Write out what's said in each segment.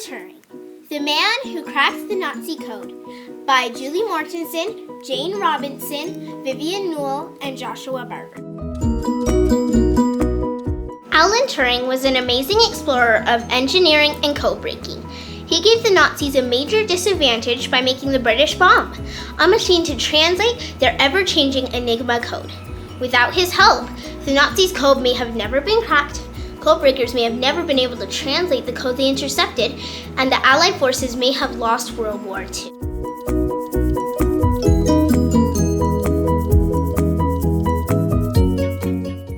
Turing, The Man Who Cracked the Nazi Code by Julie Mortensen, Jane Robinson, Vivian Newell, and Joshua Barber. Alan Turing was an amazing explorer of engineering and code breaking. He gave the Nazis a major disadvantage by making the British bomb, a machine to translate their ever-changing Enigma code. Without his help, the Nazis' code may have never been cracked, code breakers may have never been able to translate the code they intercepted, and the Allied forces may have lost World War II.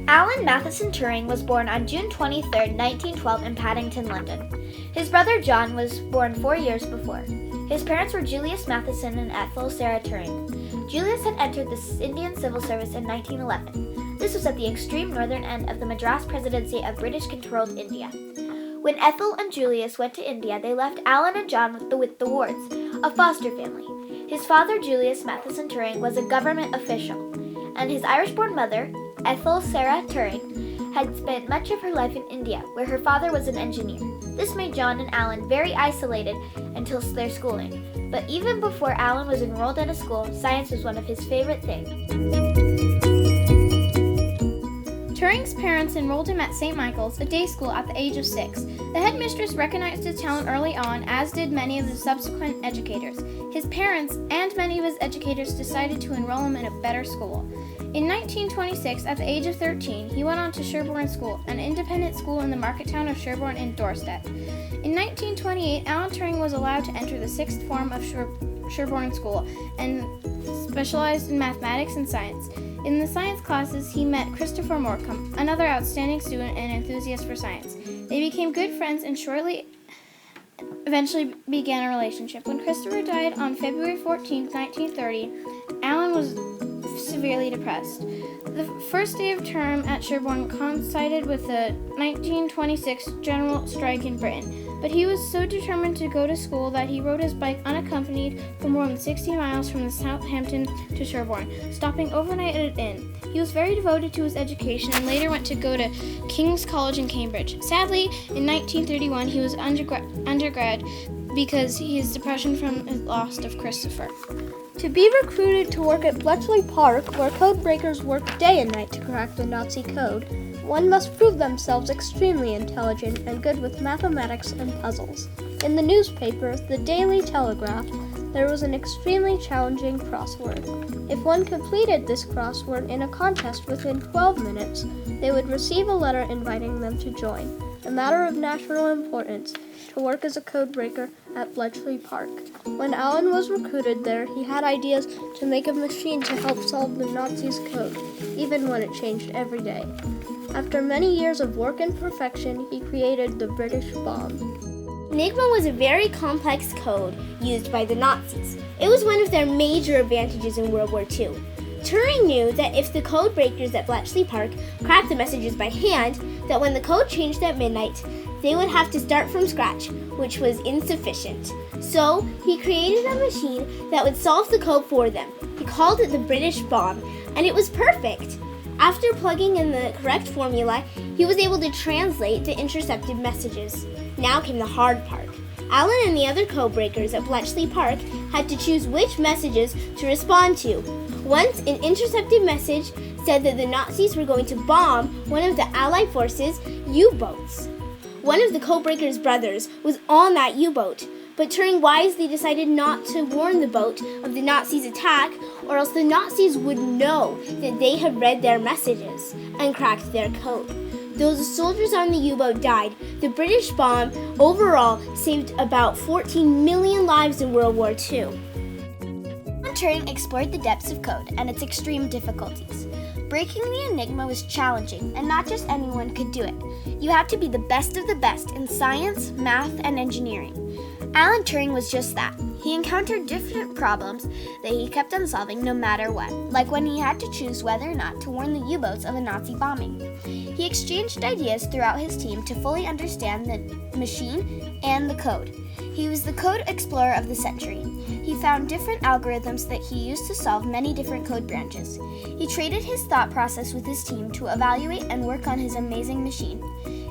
Alan Matheson Turing was born on June 23, 1912 in Paddington, London. His brother John was born 4 years before. His parents were Julius Matheson and Ethel Sarah Turing. Julius had entered the Indian Civil Service in 1911. This was at the extreme northern end of the Madras Presidency of British-controlled India. When Ethel and Julius went to India, they left Alan and John with the Wards, a foster family. His father, Julius Matheson Turing, was a government official, and his Irish-born mother, Ethel Sarah Turing, had spent much of her life in India, where her father was an engineer. This made John and Alan very isolated until their schooling. But even before Alan was enrolled at a school, science was one of his favorite things. Turing's parents enrolled him at St. Michael's, a day school, at the age of 6. The headmistress recognized his talent early on, as did many of the subsequent educators. His parents and many of his educators decided to enroll him in a better school. In 1926, at the age of 13, he went on to Sherborne School, an independent school in the market town of Sherborne in Dorset. In 1928, Alan Turing was allowed to enter the sixth form of Sherborne School and specialized in mathematics and science. In the science classes, he met Christopher Morcom, another outstanding student and enthusiast for science. They became good friends and eventually began a relationship. When Christopher died on February 14, 1930, Alan was severely depressed. The first day of term at Sherborne coincided with the 1926 general strike in Britain, but he was so determined to go to school that he rode his bike unaccompanied for more than 60 miles from Southampton to Sherborne, stopping overnight at an inn. He was very devoted to his education and later went to go to King's College in Cambridge. Sadly, in 1931 he was undergrad because his depression from his loss of Christopher. To be recruited to work at Bletchley Park, where code breakers work day and night to crack the Nazi code, one must prove themselves extremely intelligent and good with mathematics and puzzles. In the newspaper, the Daily Telegraph, there was an extremely challenging crossword. If one completed this crossword in a contest within 12 minutes, they would receive a letter inviting them to join, a matter of national importance, to work as a code breaker at Bletchley Park. When Alan was recruited there, he had ideas to make a machine to help solve the Nazis' code, even when it changed every day. After many years of work and perfection, he created the British bomb. Enigma was a very complex code used by the Nazis. It was one of their major advantages in World War II. Turing knew that if the code breakers at Bletchley Park cracked the messages by hand, that when the code changed at midnight, they would have to start from scratch, which was insufficient. So, he created a machine that would solve the code for them. He called it the British bomb, and it was perfect. After plugging in the correct formula, he was able to translate the intercepted messages. Now came the hard part. Alan and the other code breakers at Bletchley Park had to choose which messages to respond to. Once, an intercepted message said that the Nazis were going to bomb one of the Allied forces' U-boats. One of the code breakers' brothers was on that U-boat, but Turing wisely decided not to warn the boat of the Nazis' attack, or else the Nazis would know that they had read their messages and cracked their code. Though the soldiers on the U-boat died, the British bomb overall saved about 14 million lives in World War II. Turing explored the depths of code and its extreme difficulties. Breaking the Enigma was challenging, and not just anyone could do it. You had to be the best of the best in science, math, and engineering. Alan Turing was just that. He encountered different problems that he kept on solving no matter what, like when he had to choose whether or not to warn the U-boats of a Nazi bombing. He exchanged ideas throughout his team to fully understand the machine and the code. He was the code explorer of the century. He found different algorithms that he used to solve many different code branches. He traded his thought process with his team to evaluate and work on his amazing machine.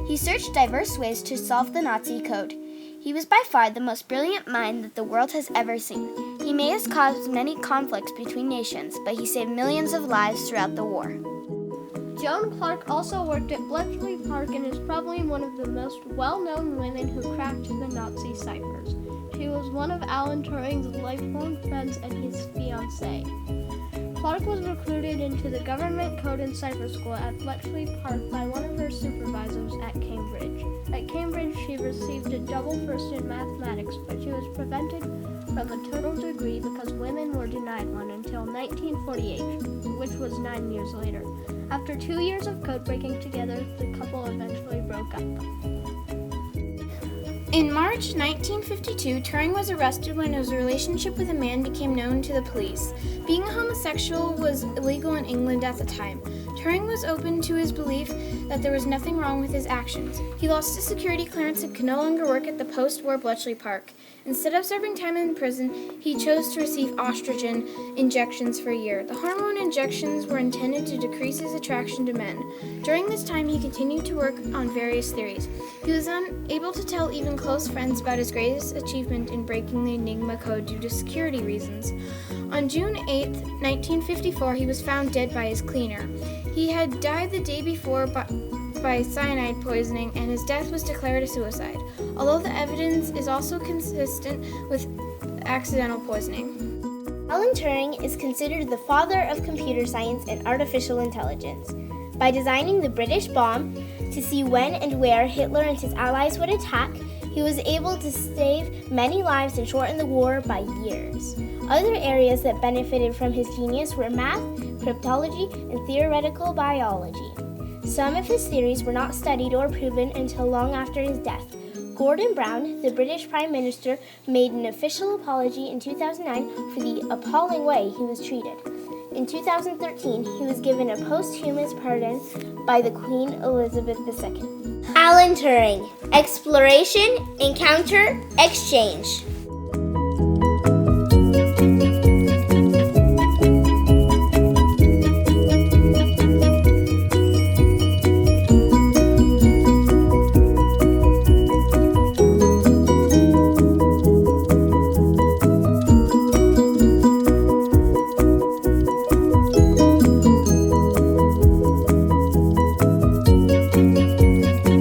He searched diverse ways to solve the Nazi code. He was by far the most brilliant mind that the world has ever seen. He may have caused many conflicts between nations, but he saved millions of lives throughout the war. Joan Clark also worked at Bletchley Park and is probably one of the most well-known women who cracked the Nazi ciphers. She was one of Alan Turing's lifelong friends and his fiancée. Clark was recruited into the Government Code and Cipher School at Bletchley Park by one of her supervisors at Cambridge. At Cambridge, she received a double first in mathematics, but she was prevented from a total degree because women were denied one until 1948, which was 9 years later. After 2 years of code breaking together, the couple eventually broke up. In March 1952, Turing was arrested when his relationship with a man became known to the police. Being a homosexual was illegal in England at the time. Turing was open to his belief that there was nothing wrong with his actions. He lost his security clearance and could no longer work at the post-war Bletchley Park. Instead of serving time in prison, he chose to receive estrogen injections for a year. The hormone injections were intended to decrease his attraction to men. During this time, he continued to work on various theories. He was unable to tell even close friends about his greatest achievement in breaking the Enigma code due to security reasons. On June 8, 1954, he was found dead by his cleaner. He had died the day before by cyanide poisoning, and his death was declared a suicide, although the evidence is also consistent with accidental poisoning. Alan Turing is considered the father of computer science and artificial intelligence. By designing the British bomb to see when and where Hitler and his allies would attack, he was able to save many lives and shorten the war by years. Other areas that benefited from his genius were math, cryptology, and theoretical biology. Some of his theories were not studied or proven until long after his death. Gordon Brown, the British Prime Minister, made an official apology in 2009 for the appalling way he was treated. In 2013, he was given a posthumous pardon by the Queen Elizabeth II. Alan Turing: Exploration, Encounter, Exchange.